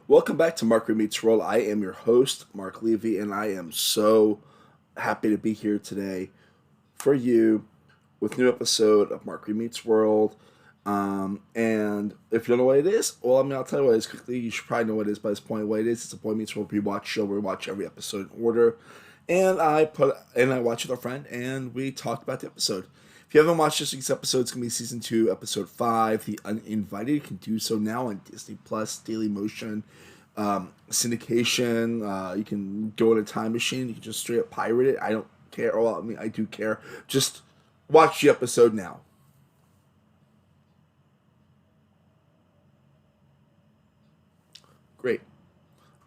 Welcome back to Mark Remeets World. I am your host, Mark Levy, and I am so happy to be here today for you with a new episode of Mark Remeets World. And if you don't know what it is, well, I'll tell you what it is quickly. You should probably know what it is by this point. What it is, it's a Boy Meets World rewatch show where we watch every episode in order. And I watch with a friend, and we talk about the episode. If you haven't watched this week's episode, it's gonna be season 2, episode 5, The Uninvited. You can do so now on Disney Plus, Daily Motion, syndication. You can go in a time machine. You can just straight up pirate it. I don't care. Well, I mean, I do care. Just watch the episode now. Great.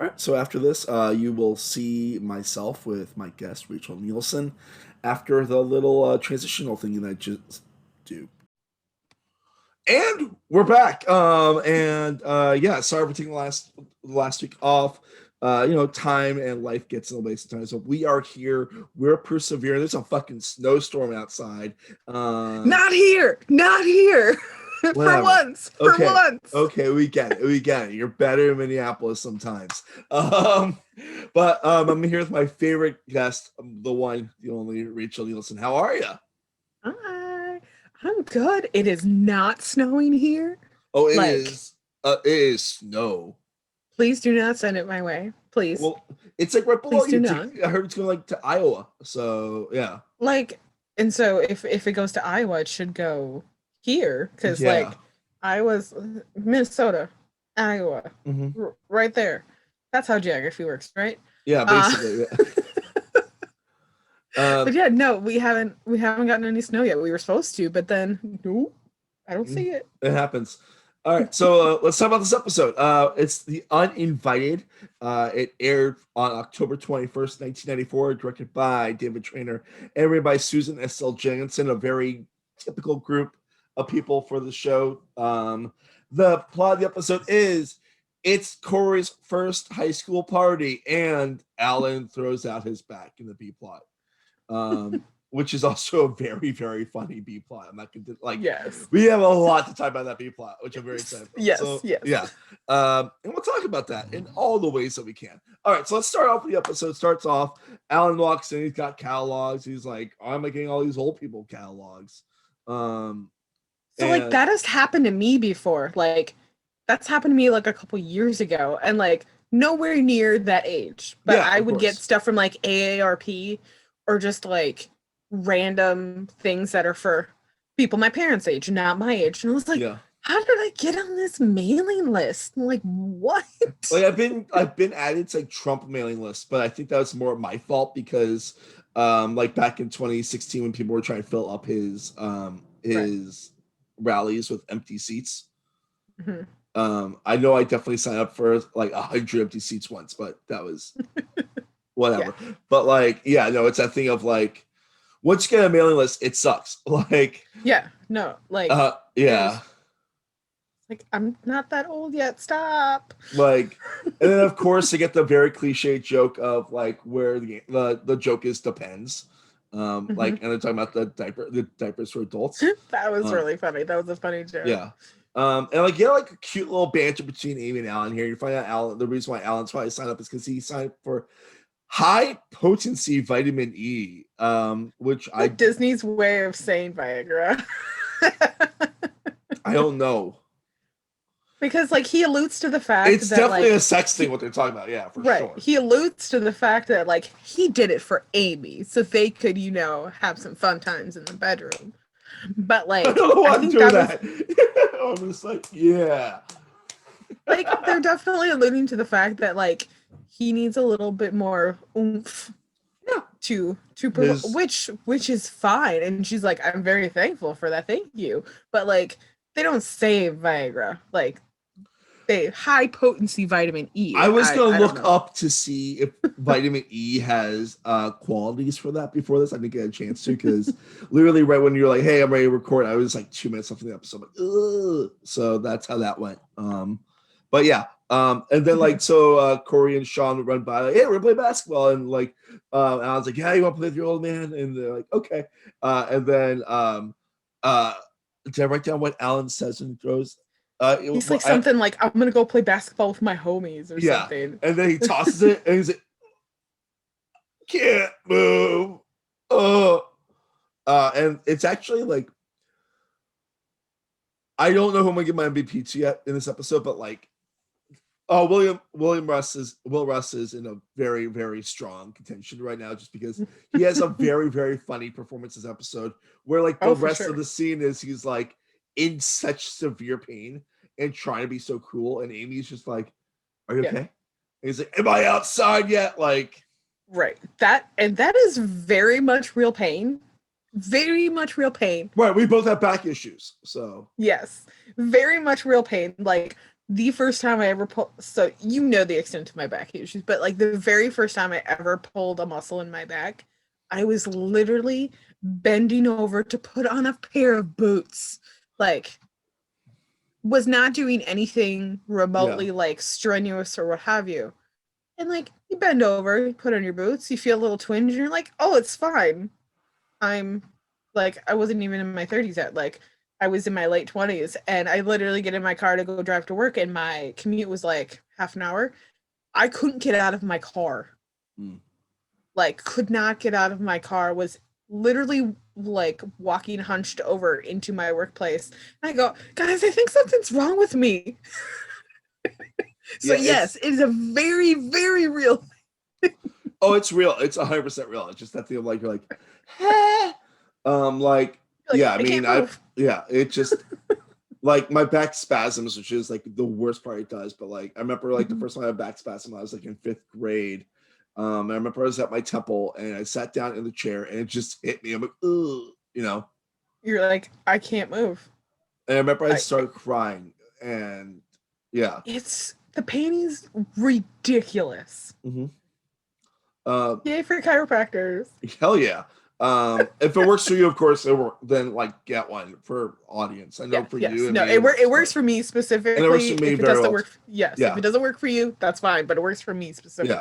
All right. So after this, you will see myself with my guest Rachel Nielsen. After the little transitional thing that I just do. And we're back. Yeah, sorry for taking last week off. Time and life gets in the way sometimes. So we are here. We're persevering. There's a fucking snowstorm outside. Not here. Not here. For Whatever. once. For Okay. once. Okay, we get it. We get it. You're better in Minneapolis sometimes. But I'm here with my favorite guest, the one, the only Rachel Nielsen. How are you? Hi. I'm good. It is not snowing here. Oh, it Like, is. It is snow. please do not send it my way. Please. Well, it's like right below Please do you. not. I heard it's going like to Iowa. So yeah, Like, and so if it goes to Iowa, it should go here. Because yeah, Iowa's Minnesota, Iowa, hmm right there. That's how geography works, right? yeah. Uh Basically, yeah. but yeah, no, we haven't gotten any snow yet. We were supposed to, but then nope, I don't see it. It happens. All right, so let's talk about this episode. It's The Uninvited. It aired on October 21st, 1994, directed by David Trainer and written by Susan S.L. Jenkinson, a very typical group of people for the show. The plot of the episode is it's Cory's first high school party, and Alan throws out his back in the B plot. Which is also a very, very funny B plot. I'm not going to Yes. we have a lot to talk about that B plot, which I'm very excited about. Yes, So yes. yeah, and we'll talk about that in all the ways that we can. All right, so let's start off with the episode. Starts off, Alan walks in, he's got catalogs. He's like, "Oh, I'm getting all these old people catalogs." So And that has happened to me before. That's happened to me like a couple years ago, and nowhere near that age. But yeah, I of would get course. stuff from AARP or just random things that are for people my parents' age, not my age. And I was like, Yeah, how did I get on this mailing list? I'm like, what? like I've been added to like Trump mailing lists, but I think that was more my fault because like back in 2016 when people were trying to fill up Right. his rallies with empty seats. Mhm. I know I definitely signed up for like 100 empty seats once, but that was Yeah. whatever. But like, yeah, no, it's that thing of like, once you get a mailing list, it sucks. Like, Yeah. No, yeah, there's I'm not that old yet. Stop. like, and then of course they get the very cliche joke of like where the joke is depends. Mhm. Like, and they're talking about the diapers for adults. That was Um, really funny. That was a funny joke. yeah. And like you know, like a cute little banter between Amy and Alan here. You find out Alan the reason why Alan's probably signed up is because he signed up for high potency vitamin E, which Like Disney's way of saying Viagra. I don't know. Because he alludes to the fact It's that definitely a sex thing what they're talking about, yeah, for right, sure. he alludes to the fact that he did it for Amy so they could, have some fun times in the bedroom. But I don't know why I I'm think doing that was that. I'm just like, yeah. they're definitely alluding to the fact that he needs a little bit more oomph Yeah. His which is fine. And she's like, I'm very thankful for that, thank you. But they don't say Viagra. They high potency vitamin E. I was gonna I don't look know. up to see if vitamin E has qualities for that before this. I didn't get a chance to because literally right when you're like, "Hey, I'm ready to record," I was like 2 minutes left in the episode. I'm like, ugh. So that's how that went. But yeah. And then Cory and Sean would run by like, "Hey, we're gonna play basketball," and and I was like, "Yeah, you want to play with your old man?" And they're like, "Okay." And then uh, did I write down what Alan says when he throws? He's like something like, I'm gonna go play basketball with my homies or something. And then he tosses it and he's like, can't move. And it's actually like, I don't know who I'm gonna give my MVP to yet in this episode, but like, Will Russ is in a very, very strong contention right now, just because he has a very, very funny performance this episode, where like the rest of the scene is he's like in such severe pain and trying to be so cool, and Amy's just like, "Are you okay?" And he's like, "Am I outside yet?" Like, right. That is very much real pain. Very much real pain. Right. We both have back issues, so yes, very much real pain. Like, the first time I ever pulled, so you know the extent of my back issues, but like the very first time I ever pulled a muscle in my back, I was literally bending over to put on a pair of boots. Like, was not doing anything remotely like strenuous or what have you. And like, you bend over, you put on your boots, you feel a little twinge, and you're like, oh, it's fine. I'm like, I wasn't even in my 30s yet. Like, I was in my late 20s, and I literally get in my car to go drive to work, and my commute was like half an hour. I couldn't get out of my car. Like, could not get out of my car, was literally like walking hunched over into my workplace. And I go, guys, I think something's wrong with me. So yes, it is a very, very real thing. Oh, it's real. It's 100% real. It's just that thing of like, you're like, like, yeah, I mean, it just like my back spasms, which is like the worst part it does. But like, I remember like the first time I had back spasm, I was like in 5th grade. I remember I was at my temple and I sat down in the chair and it just hit me. I'm like, ugh, you know. You're like, I can't move. And I remember I started crying, and yeah, it's the pain is ridiculous. Mm-hmm. Yay for chiropractors! Hell yeah. If it works for you, of course, then like get one for audience. I know for you. No, it works for me specifically. And it works for me if it doesn't work, if it doesn't work for you, that's fine. But it works for me specifically.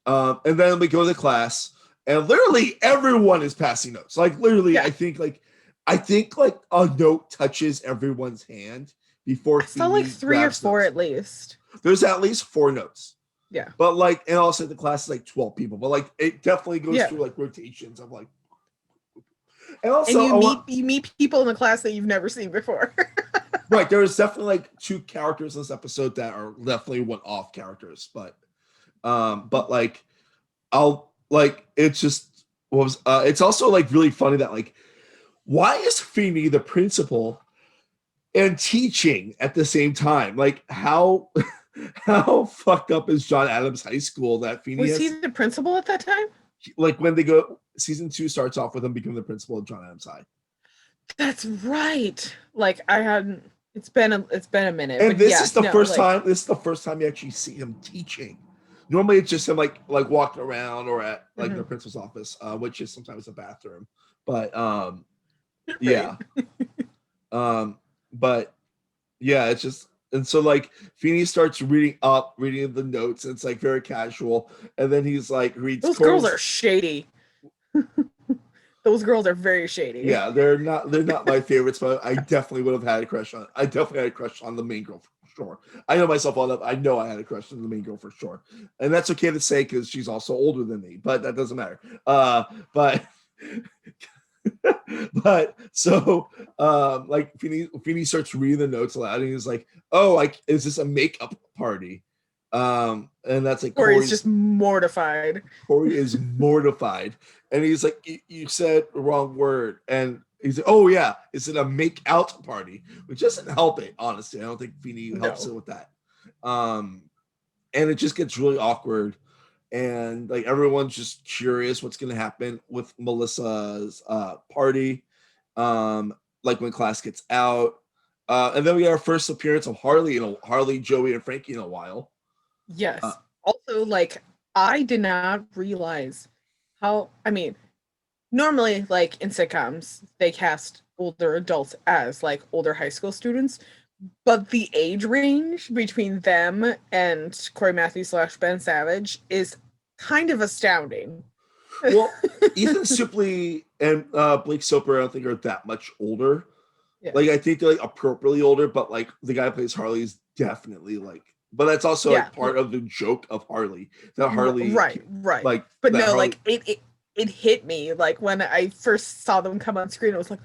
Yeah. And then we go to class, and literally everyone is passing notes. Like literally, I think like a note touches everyone's hand before. I saw like 3 or 4 at least. There's at least 4 notes. Yeah. But like, and also the class is like 12 people, but like it definitely goes through like rotations of like. And also, you meet people in the class that you've never seen before. Right, there's definitely like 2 characters in this episode that are definitely one-off characters, but like, it's just it's also like really funny that like, why is Feeney the principal and teaching at the same time? Like, how fucked up is John Adams High School that Feeney was he the principal at that time? Like when they go, season 2 starts off with him becoming the principal of John Adams High. That's right. Like I hadn't. It's been a minute. And this is the first time. This is the first time you actually see him teaching. Normally, it's just him like walking around or at like the principal's office, which is sometimes a bathroom. But yeah, but yeah, it's just. And so like Feeney starts reading the notes, and it's like very casual. And then he's like reads. Those girls are shady. Those girls are very shady. Yeah, they're not my favorites, but I definitely would have had a crush on. I definitely had a crush on the main girl for sure. I know myself well enough. I know I had a crush on the main girl for sure, and that's okay to say because she's also older than me. But that doesn't matter. But so like Feeney starts reading the notes aloud, and he's like, "Oh, like is this a makeup party?" And that's like Cory's just mortified. Cory is mortified, and he's like, "You said the wrong word," and he's like, "Oh yeah, is it a make out party?" Which doesn't help it, honestly. I don't think Feeney helps it with that. And it just gets really awkward. And like everyone's just curious what's going to happen with Melissa's party, like when class gets out, and then we get our first appearance of Harley, Joey, and Frankie in a while. Yes. Also, like I did not realize how. I mean, normally, like in sitcoms, they cast older adults as like older high school students, but the age range between them and Cory Matthews / Ben Savage is kind of astounding. Well, Ethan Suplee and Blake Soper, I don't think are that much older. Yeah. Like I think they're like appropriately older, but like the guy who plays Harley is definitely like. But that's also Yeah. like part of the joke of Harley. That Harley, Right. like But that no, Harley. like it hit me like when I first saw them come on screen. It was like,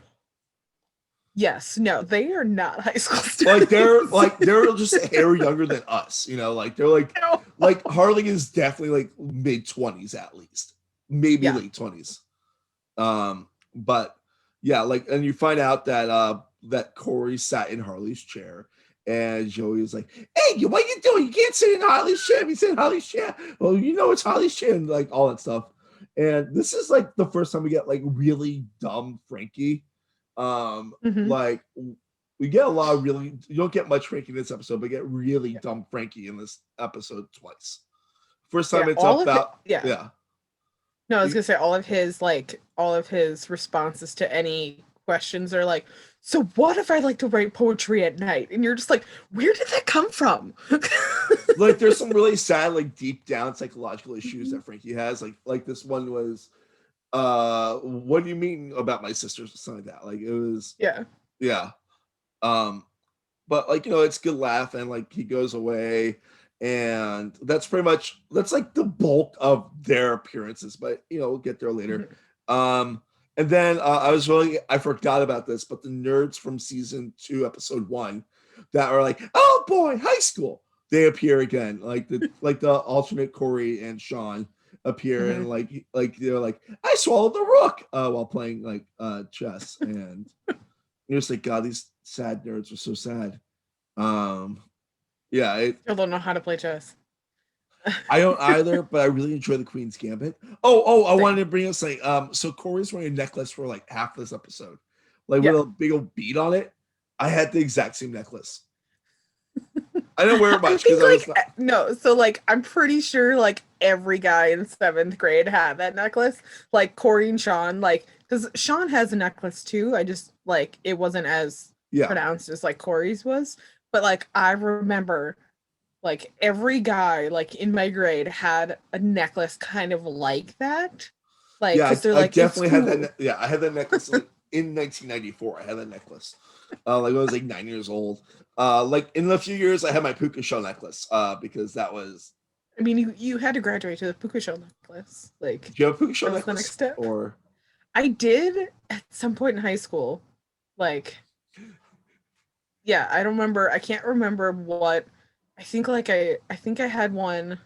yes, no, they are not high school students. Like they're just a hair younger than us, you know. Like they're No. like Harley is definitely like mid-20s at least, maybe Yeah. late 20s. But yeah, like, and you find out that that Cory sat in Harley's chair, and Joey was like, "Hey, what are you doing? You can't sit in Harley's chair. You sit in Harley's chair. Well, you know it's Harley's chair," and like all that stuff. And this is like the first time we get like really dumb Frankie. Hmm. Like we get a lot of really, you don't get much Frankie in this episode, but get really Yeah. dumb Frankie in this episode twice. First time Yeah. it's All of it. about, Yeah. yeah. No, I was gonna say all of his responses to any questions are like, so what if I like to write poetry at night? And you're just like, where did that come from? Like there's some really sad, like deep down psychological issues that Frankie has. Like this one was, what do you mean about my sisters or something like that? Like it was, Yeah. yeah. Um, but like, you know, it's good laugh, and like he goes away, and that's pretty much, that's like the bulk of their appearances, but you know, we'll get there later. Mhm. um and then I forgot about this, but the nerds from season 2 episode 1 that are like, oh boy, high school, they appear again, like the alternate Cory and Sean appear, and Mhm. like they're like, I swallowed the rook while playing like chess, and you're just like, God, these sad nerds are so sad. Um, yeah, Still don't know how to play chess. I don't either, but I really enjoy the Queen's Gambit. I wanted Same. to bring up something. So Cory's wearing a necklace for like half this episode, like with Yeah. a big old bead on it. I had the exact same necklace. I didn't wear it I much because think I was like not. no, so like I'm pretty sure like every guy in seventh grade had that necklace. Like Corey and Sean, like because Sean has a necklace too. I just like it wasn't as Yeah, pronounced as like Corey's was. But like I remember like every guy like in my grade had a necklace kind of like that. Like yeah, because they're I like, it's definitely had that. cool. Yeah, I had that necklace like in 1994. I had that necklace. Like I was like 9 years old. Like in a few years, I had my puka shell necklace. Because that was. I mean, you had to graduate to the puka shell necklace. Like Do you have a puka shell that was the next necklace step. or? I did at some point in high school. Like, yeah, I don't remember. I can't remember what. I think I had one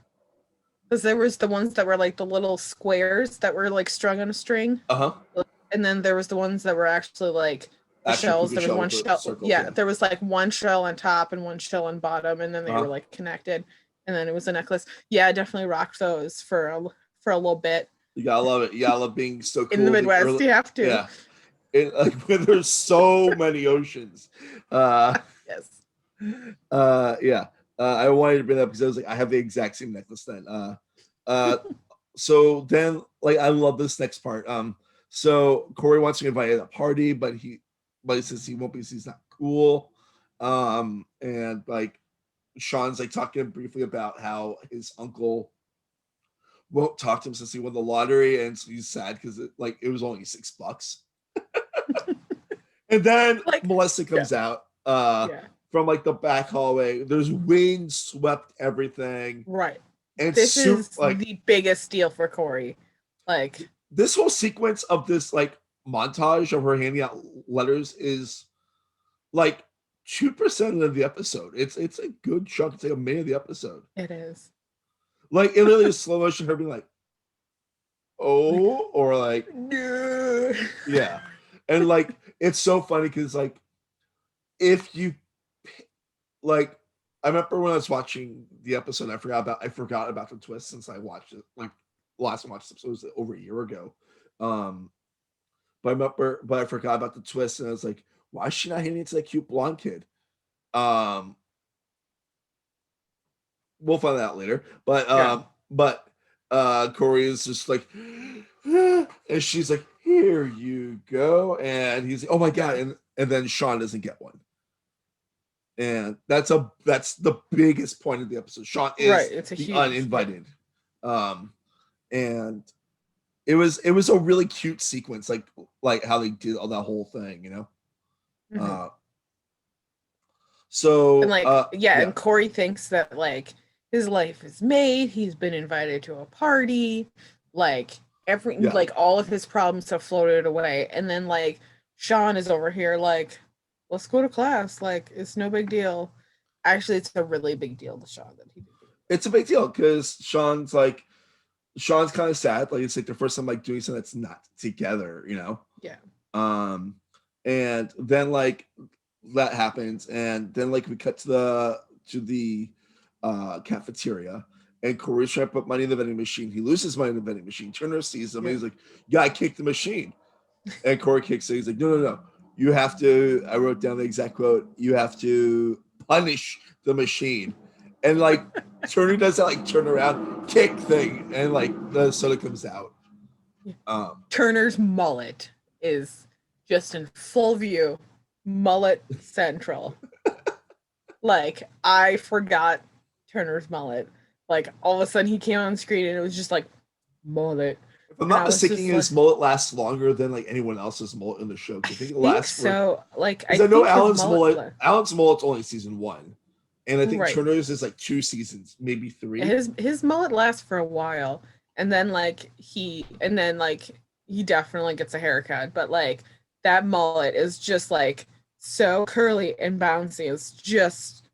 because there was the ones that were like the little squares that were like strung on a string, Uh-huh. and then there was the ones that were actually like the Actual shells. puka There was shell one with the shell. circles. Yeah, Yeah. there was like one shell on top and one shell on bottom, and then they were Uh-huh. like connected, and then it was a necklace. Yeah, I definitely rocked those for a little bit You gotta love it. You gotta love being so in the cool. The Midwest. early, You have to. yeah. Like when there's so many oceans. Uh, Yes. yeah. I wanted to bring that up because I was like, I have the exact same necklace then. Uh, so then, like, I love this next part. So Cory wants to invite to a party, but he says he won't because he's not cool. And like Sean's like talking briefly about how his uncle won't talk to him since he won the lottery, and so he's sad because it was only $6. And then Like, Melissa yeah, comes out yeah, from like the back hallway. There's wind swept everything, right. and This soup is like the biggest deal for Cory. Like, this whole sequence of this like montage of her handing out letters is like 2% of the episode. It's a good chunk. It's like a minute of the episode. it is. Like it literally is slow motion. Her being like, Like, oh, or like, no. yeah, and like it's so funny because like if you like, I remember when I was watching the episode, I forgot about the twist since I watched it like last time I watched this episode was over a year ago. Um, but I forgot about the twist, and I was like, why is she not hitting it to that cute blonde kid? Um, we'll find that out later. Yeah, But Cory is just like, and she's like, here you go, and he's like, oh my god, yeah, and then Sean doesn't get one. And that's the biggest point of the episode. Sean right. is It's a the huge, yeah. uninvited. And it was a really cute sequence, like how they did all that whole thing, you know. Mm-hmm. And So like, yeah, yeah, and Cory thinks that like his life is made. He's been invited to a party. Like yeah. like all of his problems have floated away. And then like Sean is over here like, let's go to class. Like it's no big deal. Actually, it's a really big deal to Sean that he did. It's a big deal because Sean's kind of sad. Like it's like the first time like doing something that's not together, you know. Yeah. Um, and then like that happens, and then like we cut to the cafeteria, and Cory's trying to put money in the vending machine. He loses money in the vending machine. Turner sees him, and he's like, "Yeah, I kicked the machine." And Cory kicks it. He's like, "No, no, no! You have to." I wrote down the exact quote. You have to punish the machine, and like Turner does that like turn around kick thing, and like the soda comes out. Turner's mullet is just in full view, mullet central. Like I forgot Turner's mullet. Like all of a sudden he came on screen and it was just like mullet. If I'm And not I was mistaken, just like, his mullet lasts longer than like anyone else's mullet in the show. I think it think lasts for so. Like I because I know think his mullet Alan's mullet's only season 1, and I think right. Turner's is like 2 seasons, maybe 3. His mullet lasts for a while, and then he definitely gets a haircut. But like that mullet is just like so curly and bouncy. It's just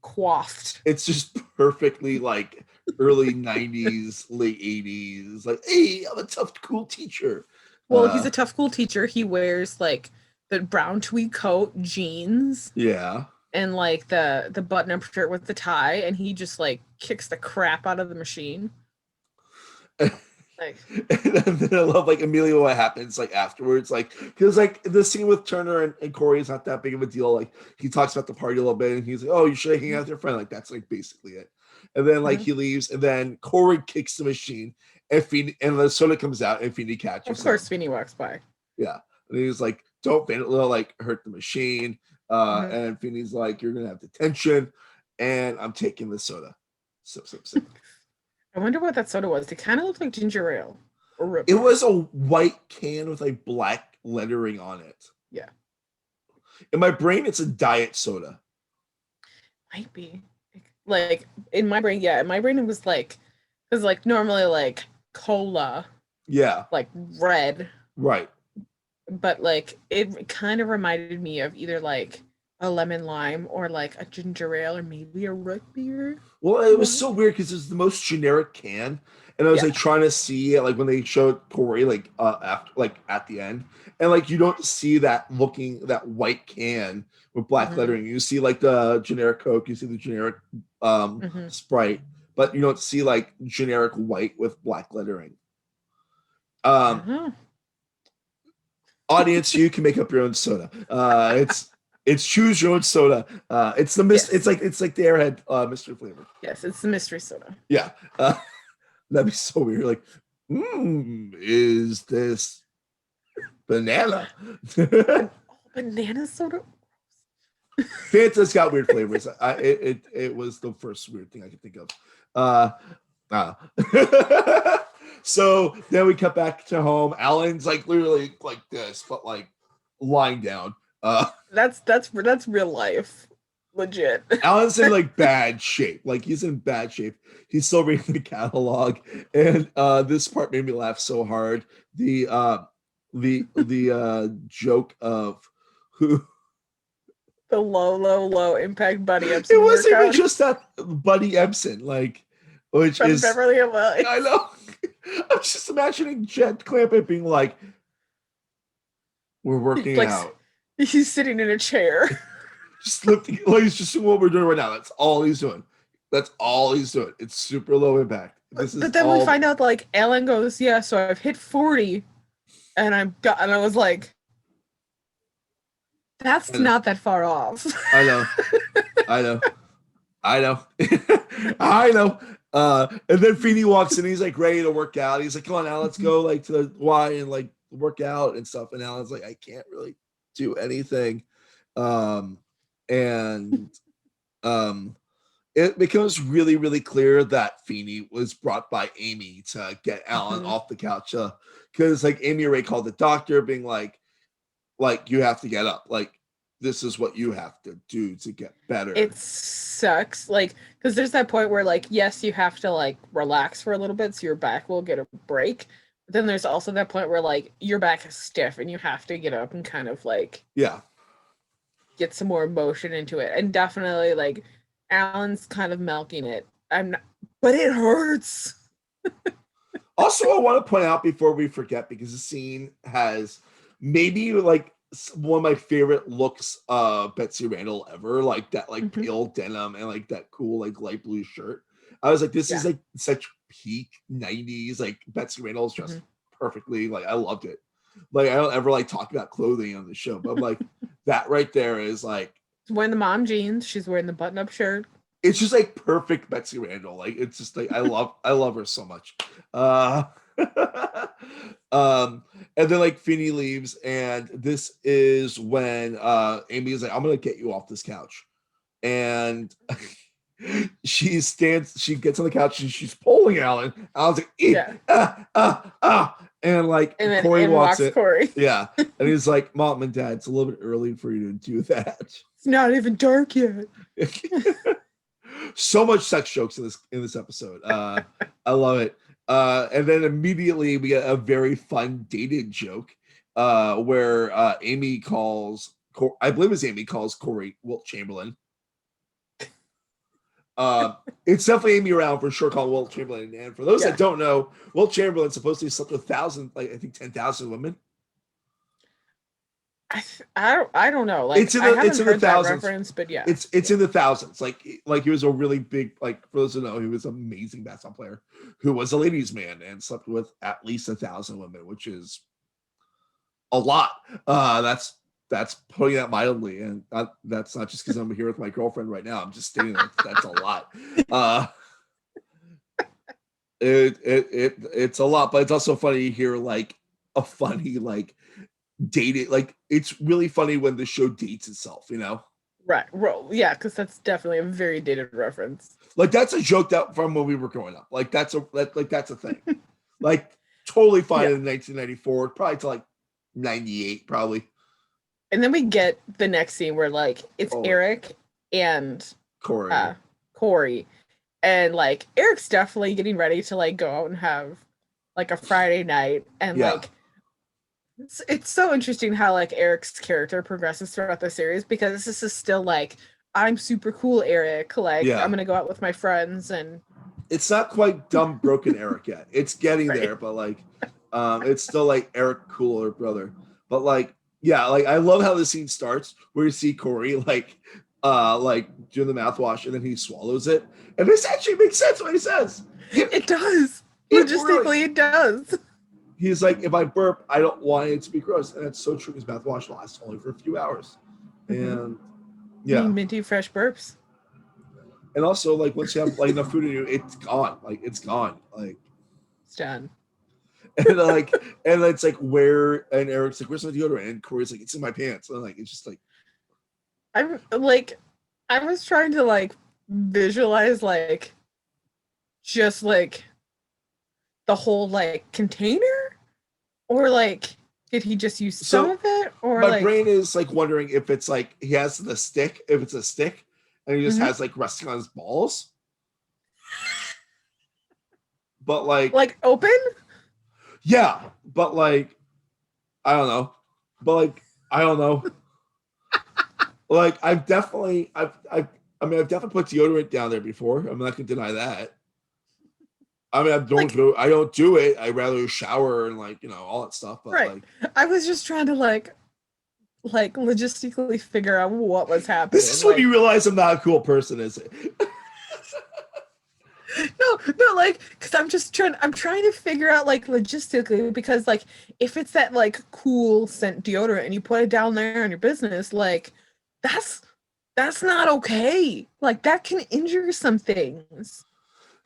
coiffed. It's just perfectly like early 90s, late 80s. Like, hey, I'm a tough, cool teacher. Well, he's a tough, cool teacher. He wears like the brown tweed coat, jeans, Yeah. and like the button up shirt with the tie, and he just like kicks the crap out of the machine. Like, And then I love like immediately what happens like afterwards, like because like the scene with Turner and Cory is not that big of a deal. Like he talks about the party a little bit, and he's like, "Oh, you should hang out with your friend." Like that's like basically it. And then like he leaves, and then Cory kicks the machine, and and the soda comes out, and Feeney catches of course, him. Sweeney walks by. Yeah, and he's like, "Don't like hurt the machine." And Feeney's like, "You're gonna have detention, and I'm taking the soda." So. I wonder what that soda was. It kind of looked like ginger ale or root It beer. was a white can with like black lettering on it. Yeah, In my brain, it's a diet soda. might be. Like in my brain, yeah, in my brain it was like, because like normally like cola, Yeah. like red, Right. but like it kind of reminded me of either like a lemon lime or like a ginger ale or maybe a root beer. Well, it was so weird because it's the most generic can, and I was Yeah. like trying to see it, like when they showed Cory like after like at the end, and like you don't see that white can with black lettering. You see like the generic Coke, you see the generic Sprite, but you don't see like generic white with black lettering. Audience, you can make up your own soda. It's choose your own soda. It's the Yes. it's like the Airhead mystery flavor. Yes, it's the mystery soda. Yeah, that'd be so weird. Like, is this banana? Banana soda. Fanta's got weird flavors. It was the first weird thing I could think of. So then we cut back to home. Alan's like literally like this, but like lying down. That's real life, legit. Alan's in like bad shape. Like he's in bad shape. He's still reading the catalog, and this part made me laugh so hard. The joke of who. The low impact Buddy Epson. It wasn't even just that Buddy Epson, like, which from is Beverly Hills. I know. I'm just imagining Jet Clampett being like, "We're working like, out." He's sitting in a chair, just lifting. Like he's just doing what we're doing right now. That's all he's doing. That's all he's doing. It's super low impact. This is. But then we find out like Alan goes, "Yeah, so I've hit 40," and I was like, "That's not that far off." I know. I know. And then Feeney walks in. He's like ready to work out. He's like, "Come on, Al, let's go like to the Y and like work out and stuff." And Alan's like, "I can't really do anything." It becomes really, really clear that Feeney was brought by Amy to get Alan off the couch. Because like Amy Ray called the doctor, being like you have to get up. Like this is what you have to do to get better. It sucks, like, because there's that point where, like, yes, you have to, like, relax for a little bit so your back will get a break. But then there's also that point where, like, your back is stiff and you have to get up and kind of, like, Yeah. get some more motion into it. And definitely, like, Alan's kind of milking it. But it hurts. Also, I want to point out before we forget, because the scene has maybe like one of my favorite looks Betsy Randall ever, like that like pale denim and like that cool like light blue shirt. I was like, this is like such peak 90s, like Betsy Randall's dressed perfectly. Like I loved it. Like I don't ever like talk about clothing on the show, but I'm like that right there is like she's wearing the mom jeans, she's wearing the button-up shirt. It's just like perfect Betsy Randall. Like it's just like I love her so much. And then like Finny leaves, and this is when Amy is like, I'm gonna get you off this couch. And she gets on the couch and she's pulling Alan. Alan's like, and like and then Cory walks it. Cory. Yeah. And he's like, Mom and Dad, it's a little bit early for you to do that. It's not even dark yet. So much sex jokes in this episode. I love it. And then immediately we get a very fun dated joke where Amy calls, I believe it's Amy calls Cory Wilt Chamberlain. It's definitely Amy around for sure calling Wilt Chamberlain. And for those that don't know, Wilt Chamberlain supposedly slept with 10,000 women. I don't know. Like it's in the thousands. Reference, but yeah, it's in the thousands. Like he was a really big, like for those who know, he was an amazing basketball player who was a ladies' man and slept with at least 1,000 women, which is a lot. That's putting that mildly, and that's not just because I'm here with my girlfriend right now. I'm just stating that's a lot. It's a lot, but it's also funny to hear like a funny like dated, like it's really funny when the show dates itself, you know? Right. Well, yeah, because that's definitely a very dated reference. Like that's a joke that from when we were growing up. Like that's a thing. Like totally fine in 1994, probably to like 98, probably. And then we get the next scene where like it's Eric and Cory. And like Eric's definitely getting ready to like go out and have like a Friday night, and like it's so interesting how like Eric's character progresses throughout the series, because this is still like, I'm super cool Eric, like I'm gonna go out with my friends, and it's not quite dumb broken Eric yet. It's getting there, but like it's still like Eric cooler brother. But like like I love how the scene starts where you see Cory like doing the mouthwash and then he swallows it, and this actually makes sense what he says. It does. Logistically, it does. He's like, if I burp, I don't want it to be gross. And that's so true, because mouthwash lasts only for a few hours. And I mean, minty fresh burps. And also, like, once you have like enough food in you, it's gone. Like, it's gone. Like, it's done. And like, and it's like, where? And Eric's like, where's my deodorant? And Cory's like, it's in my pants. And like, it's just like, I'm like, I was trying to like visualize like, just like the whole like container, or like did he just use some of it? Or my brain is like wondering if it's like he has the stick, if it's a stick, and he just has like resting on his balls. But like open? Yeah, but like I don't know. But like I don't know. Like I've definitely put deodorant down there before. I'm not gonna deny that. I mean, I don't do it. I rather shower and like, you know, all that stuff. But like, I was just trying to like logistically figure out what was happening. This is when you realize I'm not a cool person, is it? No, like, because I'm trying to figure out like logistically, because like if it's that like cool scent deodorant and you put it down there in your business, like that's not okay. Like that can injure some things.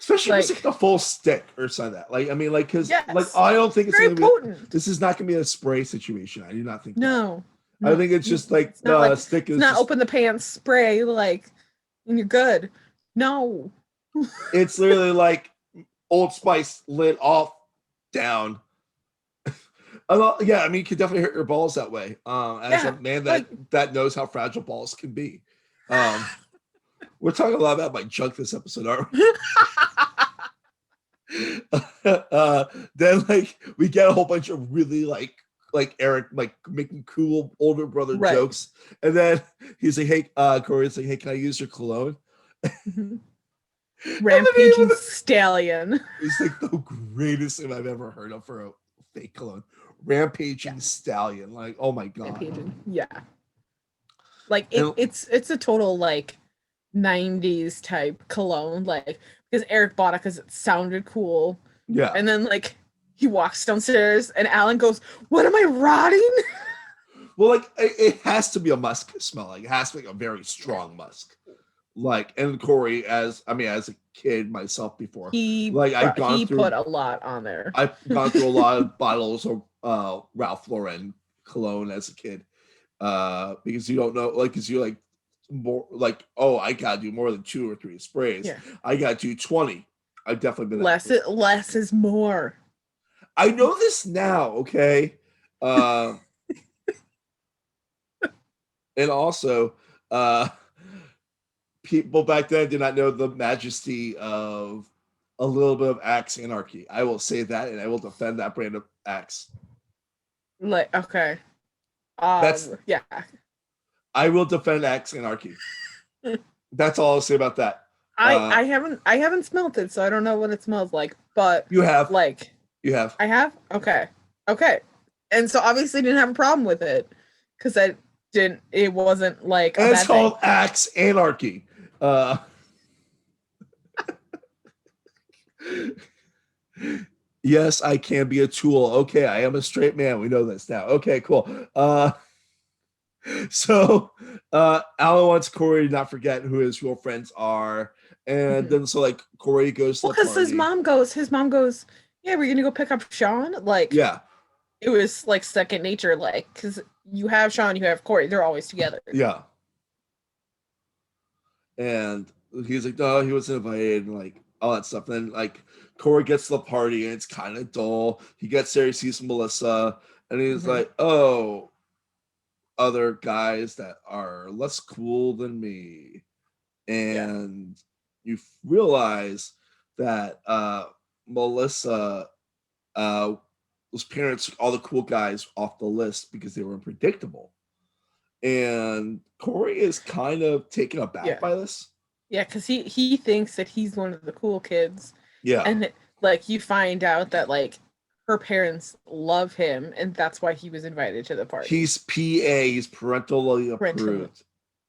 Especially if it's like the full stick or something like that. Like, I mean, like, because like I don't think it's very potent. This is not gonna be a spray situation. I do not think. No. I think it's just like the like, stick is not open the pants, spray, like, and you're good. No. It's literally like Old Spice lid off, down. Yeah, I mean, you can definitely hurt your balls that way. As a Yeah, man like that knows how fragile balls can be. Um, we're talking a lot about my junk this episode, aren't we? Then like we get a whole bunch of really like Eric like making cool older brother right. jokes, and then he's like, "Hey, Corey's like, hey, can I use your cologne?" Mhm. And the name Rampaging of stallion. it's like the greatest thing I've ever heard of for a fake cologne. Yeah, Rampaging stallion. Like, oh my god. rampaging. Yeah, like And it's a total like 90s type cologne, like because Eric bought it because it sounded cool, yeah. and then like he walks downstairs and Alan goes, "What am I rotting?" Well, like it has to be a musk smell. Like it has to be a very strong musk. Like, and Corey, as a kid myself before, like He put a lot on there. I've gone through a lot of bottles of Ralph Lauren cologne as a kid. Because you don't know, like, because you're like more like, oh, I gotta do more than 2 or 3 sprays. Yeah, I gotta do 20. I've definitely been that person. less is more. I know this now, okay. Uh, and also, uh, people back then did not know the majesty of a little bit of Axe Anarchy. I will say that, and I will defend that brand of Axe. Like, okay, That's yeah. I will defend Axe Anarchy. That's all I'll say about that. I haven't smelt it, so I don't know what it smells like. But You have, like, you have, I have. Okay, okay, and so obviously didn't have a problem with it because I didn't. It wasn't like a and it's bad thing. called Axe Anarchy. Uh, yes, I can be a tool. Okay, I am a straight man. We know this now. Okay, cool. So Alan wants Cory to not forget who his real friends are, and Mhm. then so like Cory goes to Well, the because party. his mom goes, yeah, we're gonna go pick up Sean. Like Yeah, it was like second nature, like because you have Sean, you have Cory, they're always together. yeah, and he's like, no, he wasn't invited, and like all that stuff. And then like Cory gets to the party, and it's kind of dull. He gets there, he sees Melissa, and he's Hmm. like, oh, other guys that are less cool than me, Yeah, and you realize that Melissa was parents took all the cool guys off the list because they were unpredictable. And Cory is kind of taken aback yeah, by this. yeah, because he thinks that he's one of the cool kids, Yeah. and like you find out that like her parents love him, and that's why he was invited to the party. He's PA, he's parentally Parental, approved.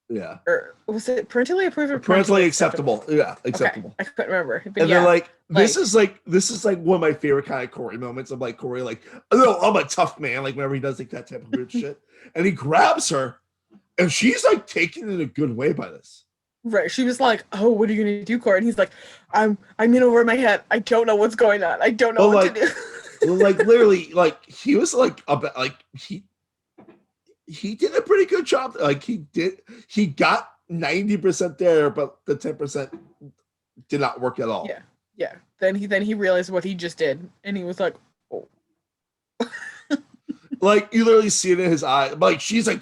Yeah. or was it parentally approved or parentally Parentally acceptable? acceptable. Yeah, Okay, acceptable. I couldn't remember, but And then yeah, like like this is like one of my favorite kind of Cory moments of like Cory like, oh no, I'm a tough man, like whenever he does like that type of weird shit. And he grabs her and she's like taken in a good way by this. right. She was like, "Oh, what are you gonna do, Cory?" And he's like, I'm in over my head. I don't know what's going on. I don't know But what to do." like literally like he was like about like he did a pretty good job. Like he got 90% there, but the 10% did not work at all. Yeah, yeah. Then he realized what he just did, and he was like, "Oh, Like you literally see it in his eye. Like she's like,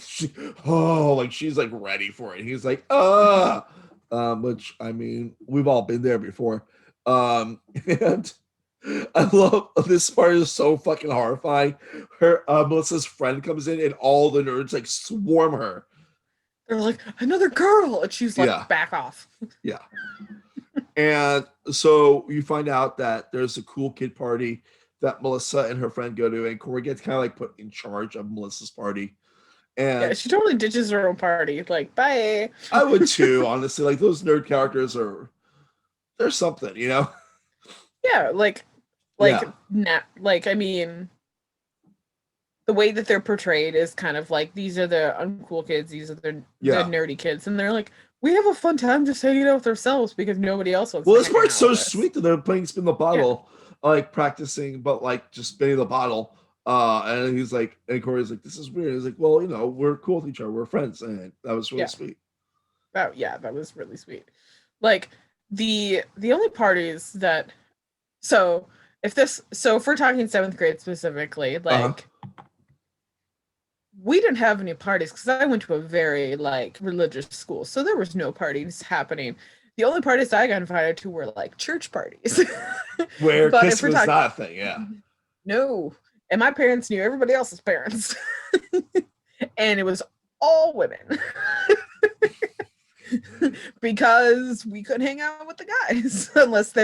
like she's like ready for it. He's like, which I mean, we've all been there before. And I love this part is so fucking horrifying. Her Melissa's friend comes in and all the nerds like swarm her. they're like another girl," and she's like, Yeah, "Back off." yeah. And so you find out that there's a cool kid party that Melissa and her friend go to, and Cory gets kind of like put in charge of Melissa's party. Yeah, And she totally ditches her own party. Like, bye. I would too, honestly. Like those nerd characters are there's something, you know? Yeah, like Yeah. like I mean, the way that they're portrayed is kind of like these are the uncool kids, these are the Yeah. nerdy kids, and they're like, we have a fun time just hanging out with ourselves because nobody else wants Well, to this hang part's out so with us. sweet that they're playing spin the Yeah, bottle, like practicing, but like just spinning the bottle. And he's like, and Cory's like, this is weird. He's like, well, you know, we're cool with each other, we're friends, and that was really yeah, sweet. that was really sweet. Like the only parties that so if we're talking seventh grade specifically, Uh huh. like we didn't have any parties because I went to a very like religious school, so there was no parties happening. The only parties I got invited to were like church parties. Where But if kissing we're was talking, not a thing, yeah. no, and my parents knew everybody else's parents, and it was all women. Because we couldn't hang out with the guys unless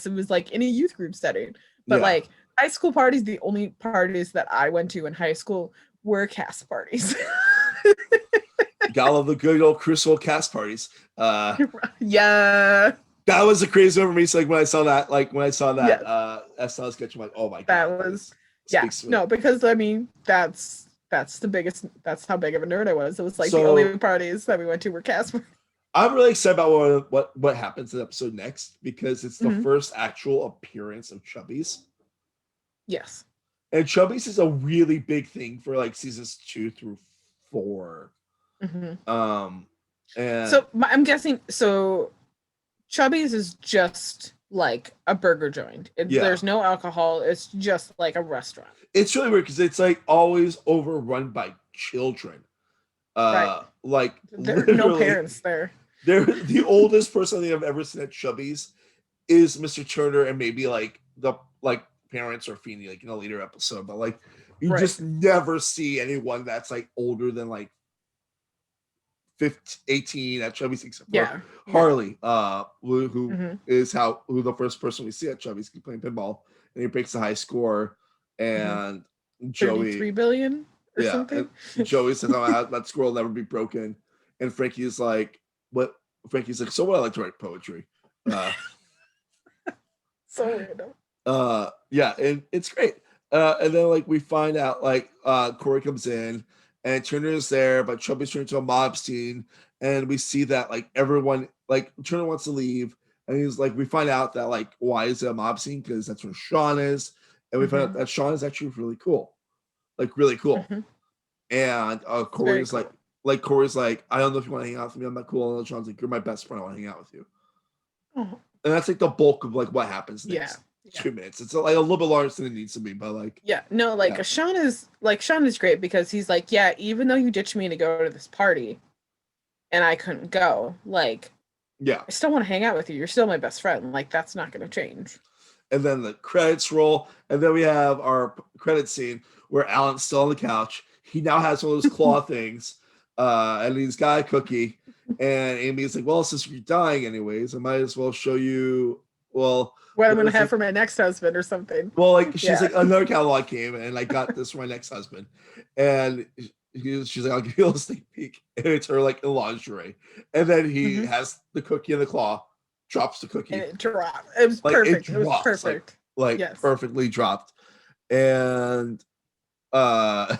it was like in a youth group setting. But Yeah. like high school parties, the only parties that I went to in high school were cast parties. Got all the good old Crucible cast parties. Yeah. That was a crazy one for me. So like when I saw that Yes. SNL sketch, I'm like, oh my That god, was this yeah. speaks to me. No, because I mean that's the biggest that's how big of a nerd I was. It was like the So only parties that we went to were cast parties. I'm really excited about what happens in the episode next because it's the Mhm. first actual appearance of Chubby's. Yes. And Chubby's is a really big thing for like seasons 2 through 4. Mhm. And So I'm guessing so Chubby's is just like a burger joint. yeah, There's no alcohol. It's just like a restaurant. it's really weird because it's like always overrun by children. Right. Like There are no literally, parents there. they're the oldest person I think I've ever seen at Chubby's is Mr. Turner and maybe like the like parents or Feeney like in a later episode, but like you Right. just never see anyone that's like older than like 15, 18 at Chubby's except for Yeah. Harley, who Mhm. is who the first person we see at Chubby's playing pinball, and he breaks the high score, Mhm. and 33 Joey, billion or yeah, and something. Joey says, "Oh, that score will never be broken," and Frankie's like, "What?" Frankie's like, "So what? I like to write poetry." Uh, So random. yeah, and it's great. And then like we find out like Cory comes in and Turner's there, but Chubby's turned into a mob scene, and we see that like everyone like Turner wants to leave, and he's like, we find out that like why is it a mob scene? Because that's where Sean is, and we find out Mhm. that Sean is actually really cool, like really cool. Mhm. And It's very Cory's cool. like Cory's like, I don't know if you want to hang out with me, I'm not cool. And Sean's like, you're my best friend, I want to hang out with you. Oh, And that's like the bulk of like what happens yeah. next Yeah. 2 minutes. It's like a little bit longer than it needs to be, but like Yeah. No, yeah, Sean is great because he's like, yeah, even though you ditched me to go to this party and I couldn't go, like yeah. I still want to hang out with you. You're still my best friend. Like that's not going to change. And then the credits roll, and then we have our credit scene where Alan's still on the couch. He now has one of those claw things, and he's got a cookie. And Amy's like, "Well, since you're dying anyways, I might as well show you." Well, What I'm going to there's have like, for my next husband or something. well, like she's Yeah. like another catalog came, and I got this for my next husband, and she's like, "I'll give you a sneak peek," and it's her like in lingerie, and then he Mhm. has the cookie in the claw, drops the And cookie, it dropped. It was like it perfect. It was drops perfect. like Yes. perfectly dropped, and uh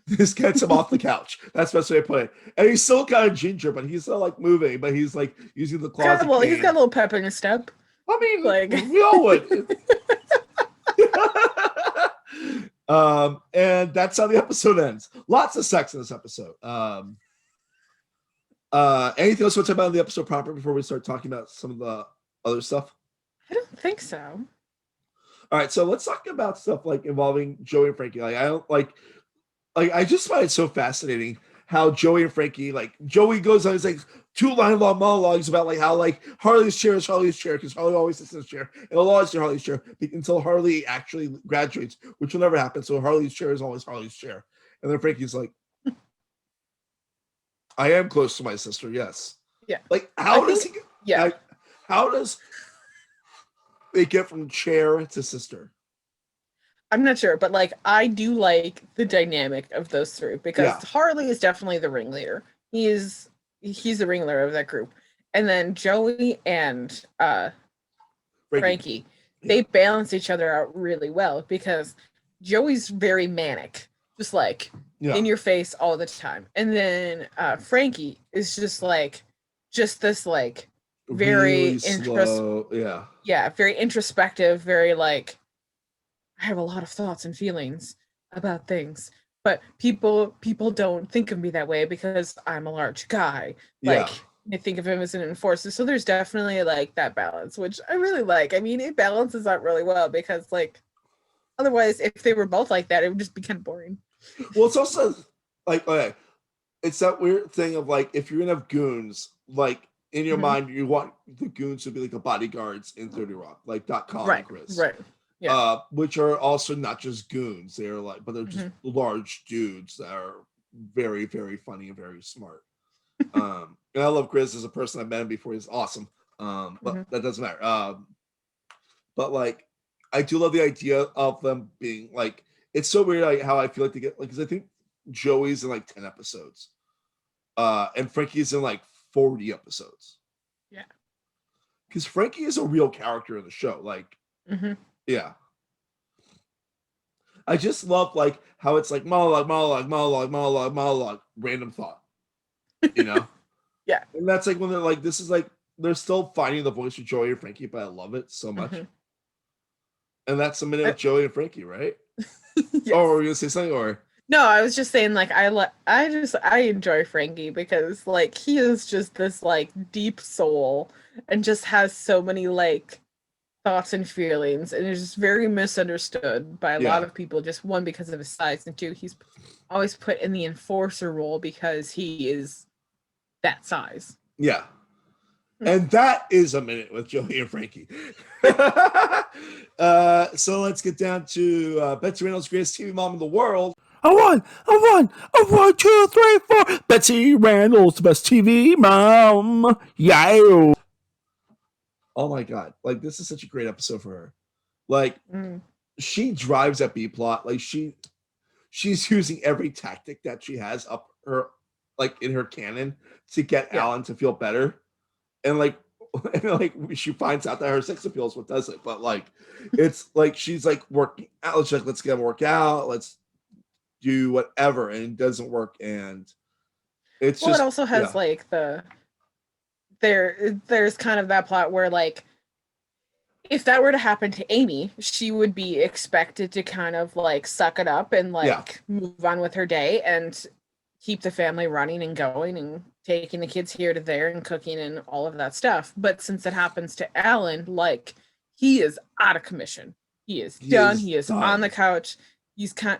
this gets him off the couch. That's the best way to put it. And he's still kind of ginger, but he's still like moving, but he's like using the claw as a He's got a cane. little pep in his step. I mean, Like we all would. And that's how the episode ends. Lots of sex in this episode. Anything else you want to talk about the episode proper before we start talking about some of the other stuff? I don't think so. All right, so let's talk about stuff like involving Joey and Frankie. Like I don't like I just find it so fascinating how Joey and Frankie, like Joey goes on his like 2 line long monologues about like how like Harley's chair is Harley's chair because Harley always sits in his chair and it'll always be Harley's chair until Harley actually graduates, which will never happen. So Harley's chair is always Harley's chair. And then Frankie's like, I am close to my sister, yes. Yeah. Like how does think, he yeah. how does they get from chair to sister? I'm not sure, but like I do like the dynamic of those three because Yeah. Harley is definitely the ringleader. He's the ringleader of that group. And then Joey and Frankie, they balance each other out really well because Joey's very manic, just like in your face all the time. And then Frankie is just this like very really slow. very introspective, very like I have a lot of thoughts and feelings about things, but people don't think of me that way because I'm a large guy. Like they think of him as an enforcer. So there's definitely like that balance, which I really like. I mean, it balances out really well because like otherwise, if they were both like that, it would just be kind of boring. Well, it's also like, okay, it's that weird thing of like, if you're gonna have goons, like in your Mhm. mind, you want the goons to be like the bodyguards in 30 Rock, like Doc Colin and Right, Chris, right. Yeah. which are also not just goons. They're like, but they're just Mhm. large dudes that are very, very funny and very smart. And I love Chris as a person. I've met him before. He's awesome. But Mhm. that doesn't matter. But like, I do love the idea of them being like, it's so weird like how I feel like they get like, because I think Joey's in like 10 episodes, and Frankie's in like 40 episodes. Yeah. Because Frankie is a real character in the show. Like, Mhm. yeah. I just love like how it's like monologue, monologue, monologue, monologue, monologue, random thought, you know? Yeah. And that's like when they're like, this is like, they're still finding the voice of Joey and Frankie, but I love it so much. Mhm. And that's a minute I, with Joey and Frankie, right? Oh, yes. were you gonna say something or No, I was just saying like I enjoy Frankie because like he is just this like deep soul and just has so many like thoughts and feelings and is just very misunderstood by a lot yeah, of people, just one because of his size, and two, he's always put in the enforcer role because he is that size. yeah. And that is a minute with Joey and Frankie. So let's get down to Betsy Reynolds' greatest TV mom in the world. A one, two, three, four. Betsy Reynolds, the best TV mom. Yeah. Oh my god! Like this is such a great episode for her. Like Mm, she drives that B plot. Like she's using every tactic that she has up her like in her canon to get yeah. Alan to feel better. And like and like she finds out that her sex appeal is what does it. But like it's like she's like working out. Let's get him work out. Let's do whatever, and it doesn't work. And it's Well, it just also has yeah, like there's kind of that plot where like if that were to happen to Amy, she would be expected to kind of like suck it up and yeah, like move on with her day and keep the family running and going and taking the kids here to there and cooking and all of that stuff. But since it happens to Alan, like he is out of commission. He is he done. is He is on the done. couch. He's kind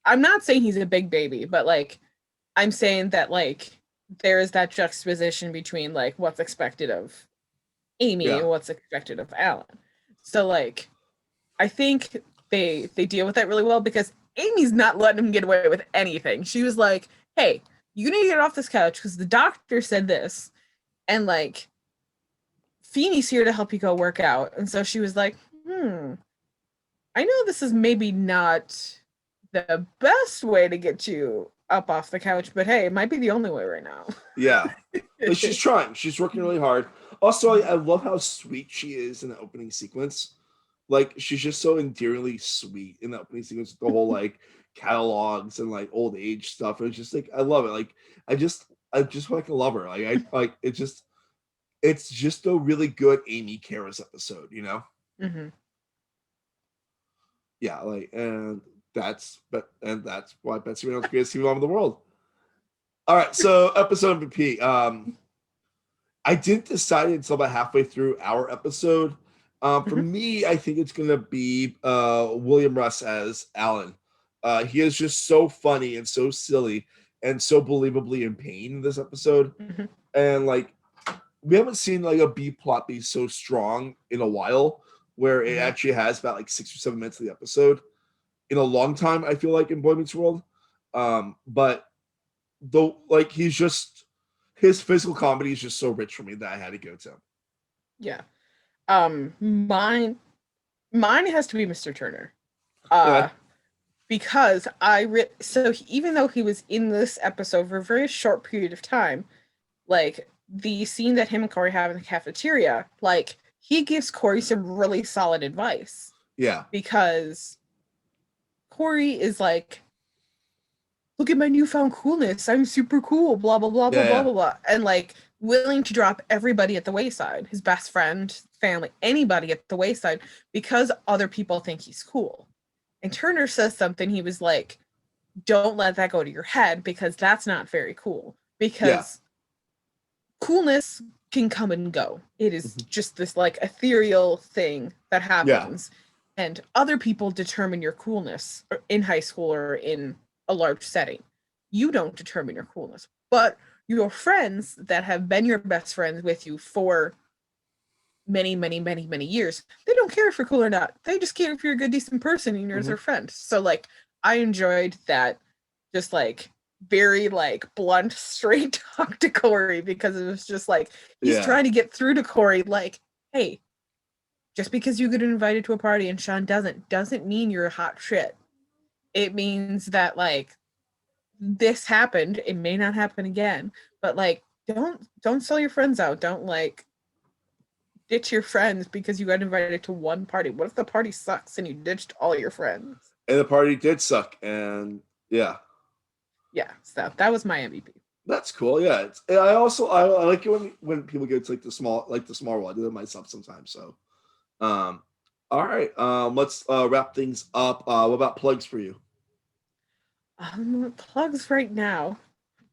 I'm not saying he's a big baby, but like I'm saying that like there is that juxtaposition between like what's expected of Amy Yeah, and what's expected of Alan. So like I think they deal with that really well because Amy's not letting him get away with anything. She was like, "Hey, you need to get off this couch because the doctor said this." And like Feeney's here to help you go work out. And so she was like, I know this is maybe not the best way to get you up off the couch, but hey, it might be the only way right now." yeah. Like she's trying. She's working really hard. Also, I love how sweet she is in the opening sequence. Like she's just so endearingly sweet in the opening sequence with the whole like catalogs and like old age stuff. It's just like I love it. Like I just fucking love her. Like I like it's just a really good Amy Karis episode, you know? Mm-hmm. Yeah, like and that's why Betsy Reynolds greatest TV mom in the world. All right, so episode MVP. I didn't decide until about halfway through our episode. For Mm-hmm. me, I think it's gonna be William Russ as Alan. He is just so funny and so silly and so believably in pain in this episode. Mm-hmm. And like we haven't seen like a B plot be so strong in a while, where it Mm-hmm. actually has about like 6 or 7 minutes of the episode in a long time. I feel like in Boy Meets World, but though like he's just his physical comedy is just so rich for me that I had to go to him. Yeah. Mine has to be Mr. Turner. Uh Okay. because even though he was in this episode for a very short period of time, like the scene that him and Cory have in the cafeteria, like he gives Cory some really solid advice Yeah. because Cory is like, look at my newfound coolness. I'm super cool, blah, blah, blah, blah, Yeah. blah, Yeah. blah, blah. And like willing to drop everybody at the wayside, his best friend, family, anybody at the wayside because other people think he's cool. And Turner says something, he was like, don't let that go to your head because that's not very cool. Yeah. Because coolness can come and go. It is Mhm. just this like ethereal thing that Yeah. happens. And other people determine your coolness in high school or in a large setting. You don't determine your coolness, but your friends that have been your best friends with you for many, many, many, many years, they don't care if you're cool or not. They just care if you're a good, decent person and you're their friend. So like, I enjoyed that, just like very like blunt, straight talk to Cory, because it was just like he's trying to get through to Cory, like, hey, just because you get invited to a party and Sean doesn't mean you're a hot shit. It means that like this happened. It may not happen again, but like don't sell your friends out. Don't like ditch your friends because you got invited to one party. What if the party sucks and you ditched all your friends? And the party did suck, and yeah. Yeah, so that was my MVP. That's cool. Yeah, I like it when people get to like the small one. I do it myself sometimes. So, all right. Let's wrap things up. What about plugs for you? Plugs right now.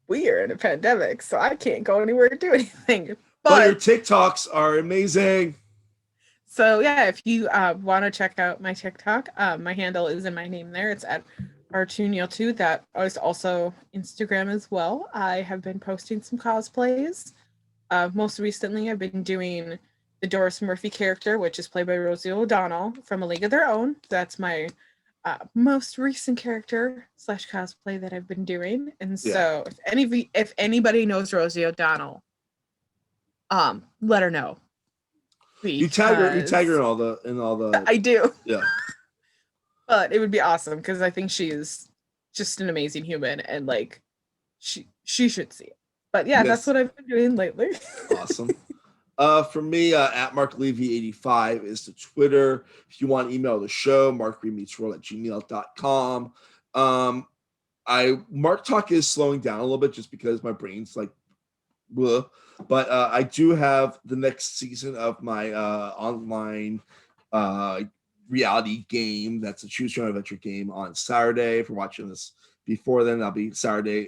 We are in a pandemic, so I can't go anywhere to do anything. But your TikToks are amazing. So yeah, if you want to check out my TikTok, my handle is in my name there. It's at R2Neil2. That is also Instagram as well. I have been posting some cosplays. Most recently, I've been doing the Doris Murphy character, which is played by Rosie O'Donnell from A League of Their Own. That's my most recent character / cosplay that I've been doing. And so, if anybody knows Rosie O'Donnell, let her know. You tag her in all the. I do. Yeah. But it would be awesome because I think she is just an amazing human, and like she should see it. But yeah, that's what I've been doing lately. Awesome. For me, at Mark Levy 85 is the Twitter. If you want to email the show, markremeetsworld@gmail.com. Mark Talk is slowing down a little bit just because my brain's like, bleh. But I do have the next season of my online reality game. That's a choose your own adventure game on Saturday. If you're watching this before then, that'll be Saturday,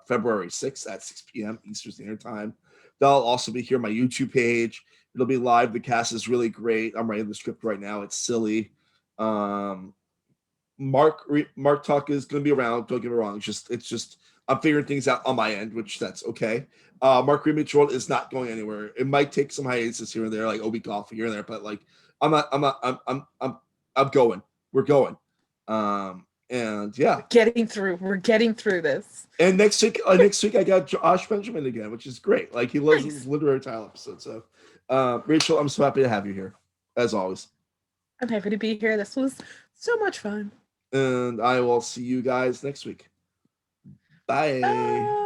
February 6th at 6 p.m. Eastern Standard Time. That'll also be here on my YouTube page. It'll be live. The cast is really great. I'm writing the script right now. It's silly. Mark Talk is going to be around. Don't get me wrong. It's just I'm figuring things out on my end, which that's okay. Mark Remeets World is not going anywhere. It might take some hiatus here and there, like a week off here and there, but like I'm going. We're going. And yeah, we're getting through this. And next week I got Josh Benjamin again, which is great. Like he loves his literary style episodes. So Rachel, I'm so happy to have you here, as always. I'm happy to be here. This was so much fun. And I will see you guys next week. Bye.